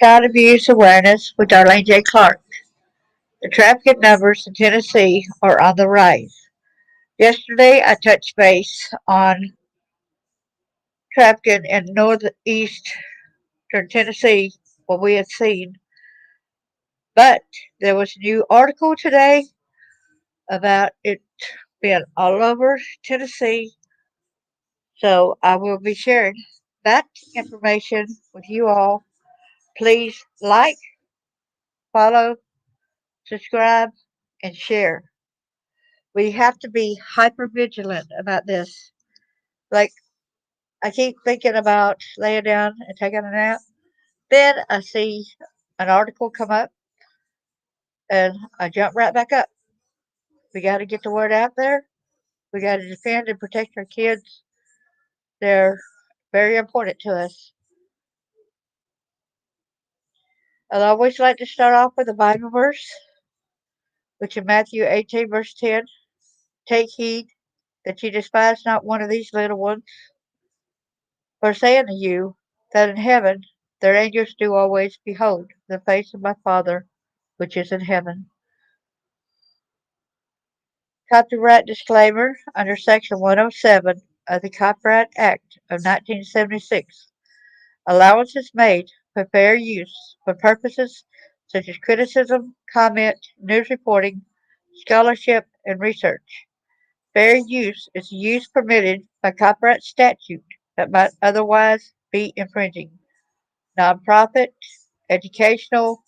Child Abuse Awareness with Darlene J. Clark. The trafficking numbers in Tennessee are on the rise. Yesterday, I touched base on trafficking in northeastern Tennessee, what we had seen, but there was a new article today about it being all over Tennessee, so I will be sharing that information with you all. Please like, follow, subscribe, and share. We have to be hyper vigilant about this. Like, I keep thinking about laying down and taking a nap. Then I see an article come up and I jump right back up. We got to get the word out there. We got to defend and protect our kids. They're very important to us. I'd always like to start off with a Bible verse, which in Matthew 18, verse 10, take heed that ye despise not one of these little ones, for I say unto you, that in heaven their angels do always behold the face of my Father which is in heaven. Copyright disclaimer under Section 107 of the Copyright Act of 1976. Allowance is made for fair use for purposes such as criticism, comment, news reporting, scholarship, and research. Fair use is use permitted by copyright statute that might otherwise be infringing. Nonprofit, educational,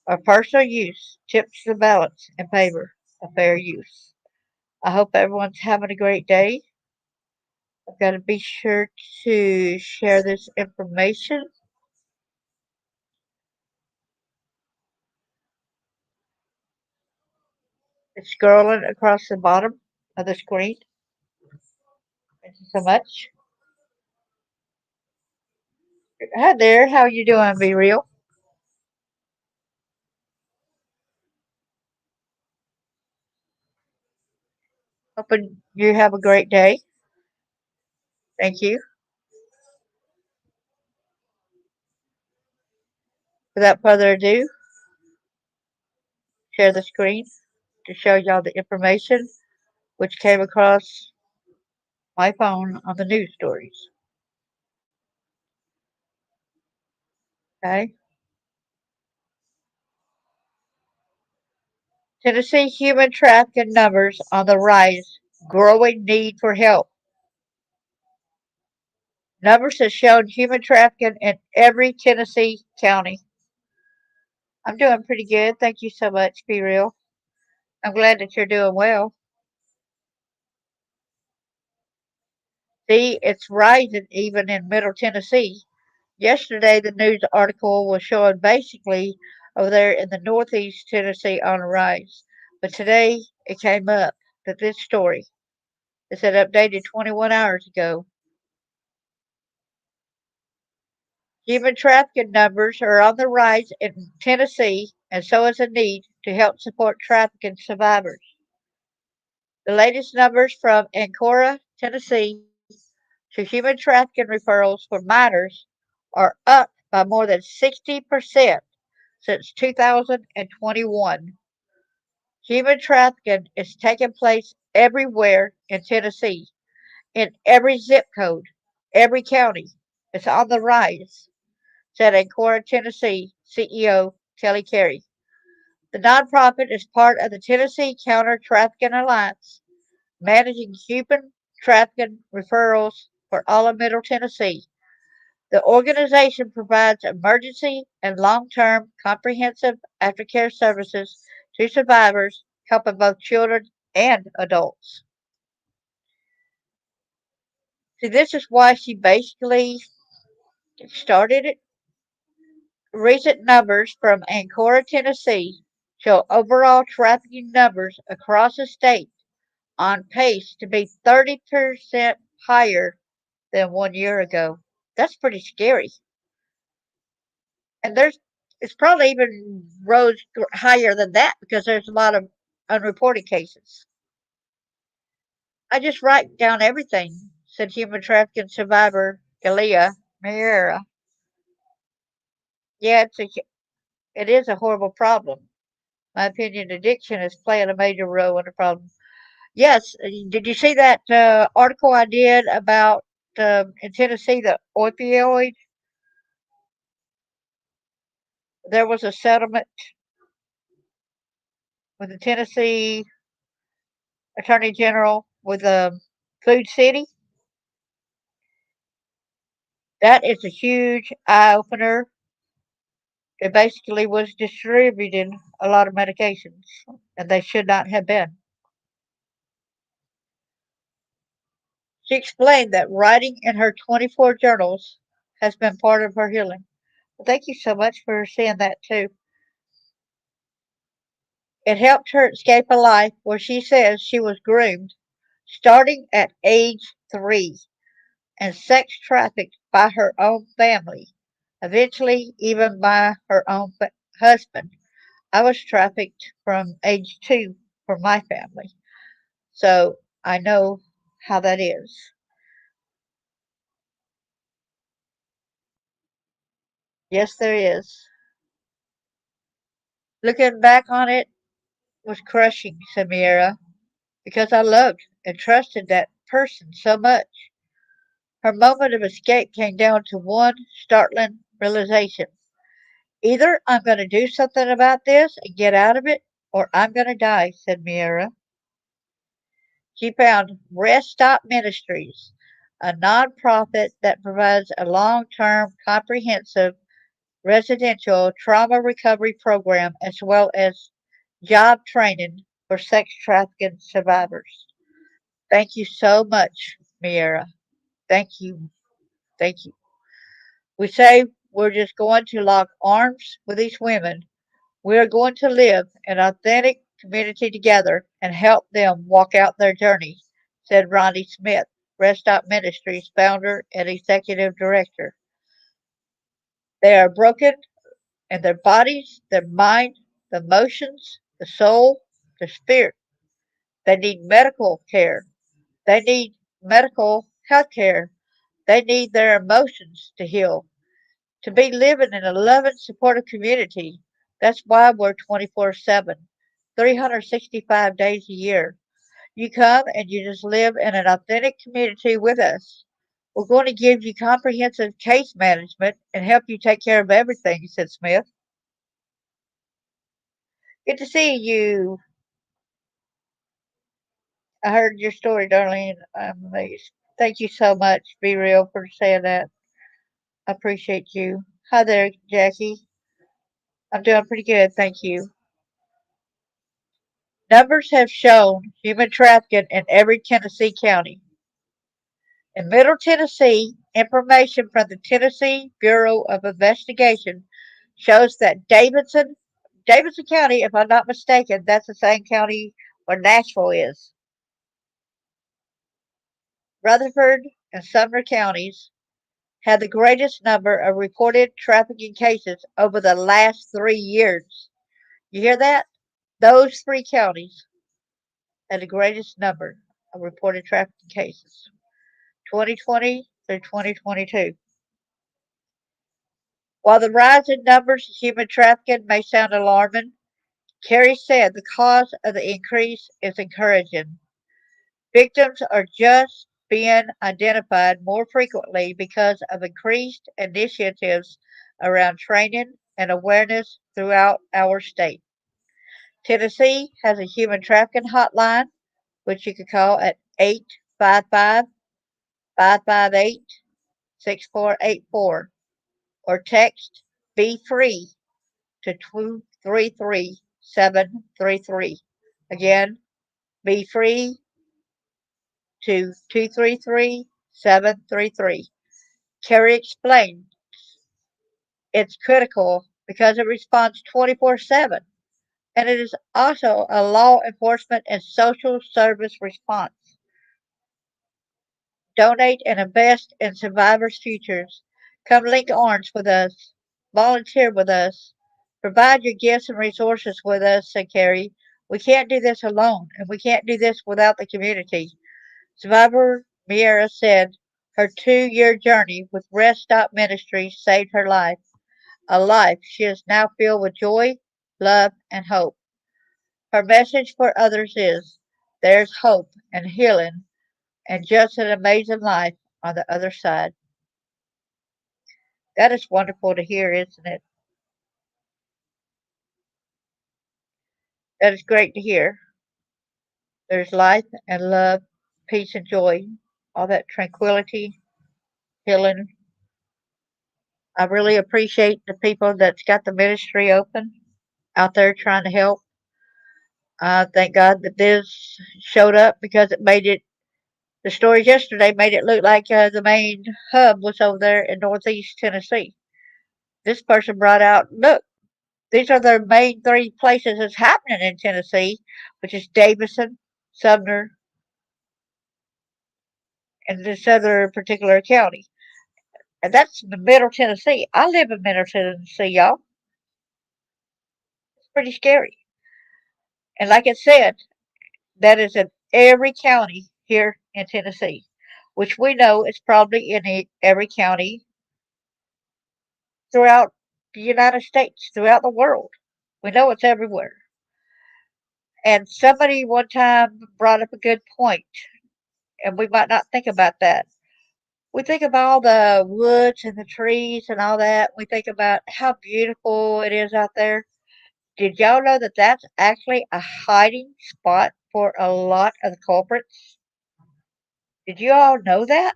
or personal use tips the balance in favor of fair use. I hope everyone's having a great day. I've got to be sure to share this information. It's scrolling across the bottom of the screen. Thank you so much. Hi there. How you doing, Be Real? Hoping you have a great day. Thank you. Without further ado, share the screen to show y'all the information which came across my phone on the news stories. Okay. Tennessee human trafficking numbers on the rise. Growing need for help. Numbers have shown human trafficking in every Tennessee county. I'm doing pretty good. Thank you so much, Be Real. I'm glad that you're doing well. See, it's rising even in Middle Tennessee. Yesterday, the news article was showing basically over there in the Northeast Tennessee on a rise. But today, it came up that this story is updated 21 hours ago. Human trafficking numbers are on the rise in Tennessee, and so is a need to help support trafficking survivors. The latest numbers from Ancora, Tennessee, to human trafficking referrals for minors are up by more than 60% since 2021. Human trafficking is taking place everywhere in Tennessee, in every zip code, every county. It's on the rise, said Ancora, Tennessee CEO Kelly Carey. The nonprofit is part of the Tennessee Counter Trafficking Alliance, managing human trafficking referrals for all of Middle Tennessee. The organization provides emergency and long term comprehensive aftercare services to survivors, helping both children and adults. See, this is why she basically started it. Recent numbers from Ancora, Tennessee show overall trafficking numbers across the state on pace to be 30% higher than 1 year ago. That's pretty scary. And it's probably even rose higher than that because there's a lot of unreported cases. I just write down everything, said human trafficking survivor Elia Miera. Yeah, it is a horrible problem. My opinion, addiction is playing a major role in the problem. Yes, did you see that article I did about in Tennessee the opioid? There was a settlement with the Tennessee Attorney General with Food City. That is a huge eye opener. It basically was distributing a lot of medications, and they should not have been. She explained that writing in her 24 journals has been part of her healing. Well, thank you so much for saying that too. It helped her escape a life where she says she was groomed starting at age 3 and sex trafficked by her own family, eventually, even by her own husband. I was trafficked from age 2 for my family, so I know how that is. Yes, there is. Looking back on it was crushing, Samira, because I loved and trusted that person so much. Her moment of escape came down to one startling realization. Either I'm going to do something about this and get out of it, or I'm going to die, said Miera. She found Rest Stop Ministries, a nonprofit that provides a long term, comprehensive residential trauma recovery program as well as job training for sex trafficking survivors. Thank you so much, Miera. Thank you. Thank you. We say we're just going to lock arms with these women. We are going to live in authentic community together and help them walk out their journey, said Ronnie Smith, Rest Stop Ministries founder and executive director. They are broken in their bodies, their mind, the emotions, the soul, the spirit. They need medical care. They need medical health care. They need their emotions to heal, to be living in a loving, supportive community. That's why we're 24/7, 365 days a year. You come and you just live in an authentic community with us. We're going to give you comprehensive case management and help you take care of everything, said Smith. Good to see you. I heard your story, Darlene. I'm amazed. Thank you so much, Be Real, for saying that. I appreciate you. Hi there, Jackie. I'm doing pretty good, thank you. Numbers have shown human trafficking in every Tennessee county. In Middle Tennessee, information from the Tennessee Bureau of Investigation shows that Davidson County, if I'm not mistaken, that's the same county where Nashville is. Rutherford and Sumner counties had the greatest number of reported trafficking cases over the last 3 years. You hear that? Those three counties had the greatest number of reported trafficking cases, 2020 through 2022. While the rise in numbers of human trafficking may sound alarming, Kerry said the cause of the increase is encouraging. Victims are just being identified more frequently because of increased initiatives around training and awareness throughout our state. Tennessee has a human trafficking hotline, which you can call at 855 558 6484 or text Be Free to 233733. Again, Be Free to 233733. Kerry explained it's critical because it responds 24/7 and it is also a law enforcement and social service response. Donate and invest in survivors' futures. Come link arms with us. Volunteer with us. Provide your gifts and resources with us, said Carrie. We can't do this alone, and we can't do this without the community. Survivor Miera said her 2 year journey with Rest Stop Ministries saved her life. a life she is now filled with joy, love, and hope. Her message for others is there's hope and healing and just an amazing life on the other side. That is wonderful to hear, isn't it? That is great to hear. There's life and love, peace and joy, all that tranquility, healing. I really appreciate the people that's got the ministry open out there trying to help. Thank God that this showed up because it made it, the stories yesterday made it look like the main hub was over there in northeast Tennessee. This person brought out, look, these are the main three places that's happening in Tennessee, which is Davison, Sumner, and this other particular county. And that's the middle Tennessee. I live in middle Tennessee, y'all. It's pretty scary. And like it said, that is in every county here in Tennessee, which we know is probably in every county throughout the United States, throughout the world. We know it's everywhere. And somebody one time brought up a good point, and we might not think about that. We think about all the woods and the trees and all that. We think about how beautiful it is out there. Did y'all know that that's actually a hiding spot for a lot of the culprits? Did you all know that?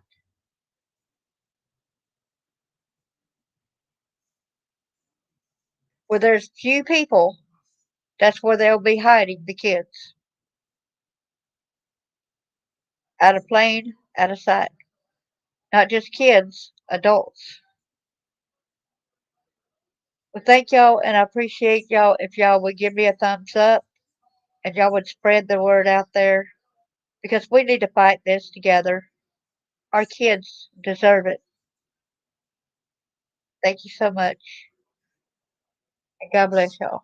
Where there's few people, that's where they'll be hiding the kids. Out of plain, out of sight. Not just kids, adults. Well, thank y'all, and I appreciate y'all if y'all would give me a thumbs up and y'all would spread the word out there because we need to fight this together. Our kids deserve it. Thank you so much, and God bless y'all.